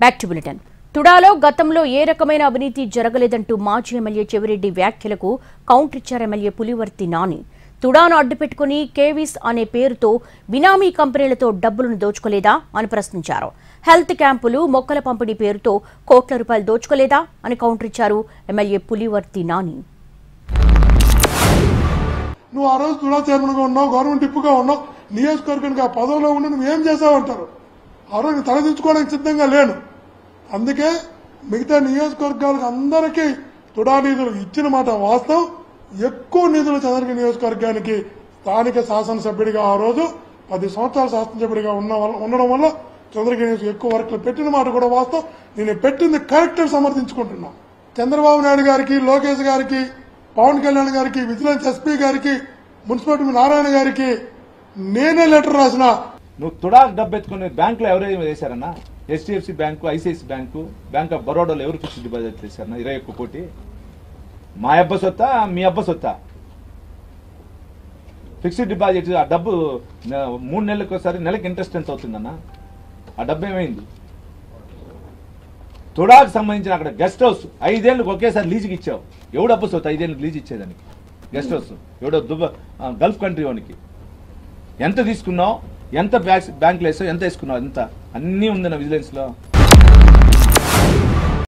Back to bulletin. తుడాలో గతంలో ఏ రకమైన అవినీతి జరగలేదంటూ మాజీ ఎమ్మెల్యే చెవిరెడ్డి వ్యాఖ్యలకు కౌంటర్ ఇచ్చారు ఎమ్మెల్యే పులివర్తి నాని. తుడాను అడ్డుపెట్టుకుని కేవీస్ అనే పేరుతో బినామీ కంపెనీలతో డబ్బులను దోచుకోలేదా అని ప్రశ్నించారు. హెల్త్ క్యాంపులు, మొక్కల పంపిణీ పేరుతో కోట్ల రూపాయలు దోచుకోలేదా అని కౌంటర్ ఇచ్చారు ఎమ్మెల్యే పులివర్తి నాని. నువ్వు ఆ రోజు తుడా చైర్మన్గా ఉన్నావు, గవర్నమెంట్ టిప్పుగా ఉన్నావు, నియోజకవర్గానికి ఆ పదవిలో ఉండి నువ్వు ఏం చేసావంటారు. ఆ రోజు నేను తలదించుకోవడానికి సిద్ధంగా లేను. అందుకే మిగతా నియోజకవర్గాలకు అందరికీ తుడా నిధులు ఇచ్చిన మాట వాస్తవం. ఎక్కువ నిధులు చంద్రగిరి నియోజకవర్గానికి స్థానిక శాసనసభ్యుడిగా ఆ రోజు 10 సంవత్సరాల శాసనసభ్యుడిగా ఉండడం వల్ల చంద్రగిరి ఎక్కువ వర్క్లు పెట్టిన మాట కూడా వాస్తవం. నేను పెట్టింది కరెక్ట్ సమర్థించుకుంటున్నా. చంద్రబాబు నాయుడు గారికి, లోకేష్ గారికి, పవన్ కళ్యాణ్ గారికి, విజిలెన్స్ ఎస్పీ గారికి, మున్సిపాలిటీ నారాయణ గారికి నేనే లెటర్ రాసిన. నువ్వు తుడా డబ్బెత్తుకుని బ్యాంకులో ఎవరైనా వేశారన్నా? HDFC bank, ICICI bank, bank of బరోడాలో ఎవరు ఫిక్స్డ్ డిపాజిట్ చేశారన్నా? 21 కోటి. మా అబ్బ సొత్తా, మీ అబ్బ సొత్తా? ఫిక్స్డ్ డిపాజిట్ ఆ డబ్బు 3 నెలలకు ఒకసారి నెలకి ఇంట్రెస్ట్ ఎంత అవుతుందన్నా? ఆ డబ్బు ఏమైంది? తుడాకు సంబంధించిన అక్కడ గెస్ట్ హౌస్ 5 ఏళ్ళకి ఒకేసారి లీజుకి ఇచ్చావు. ఎవడు అబ్బ సొత్తు 5 ఏళ్ళకి లీజ్ ఇచ్చేదానికి? గెస్ట్ హౌస్ ఎవడో గల్ఫ్ కంట్రీ వానికి ఎంత తీసుకున్నావు, ఎంత బ్యాంకులు వేసావు, ఎంత వేసుకున్నావు, ఎంత అన్నీ ఉంది నా విజిలెన్స్లో.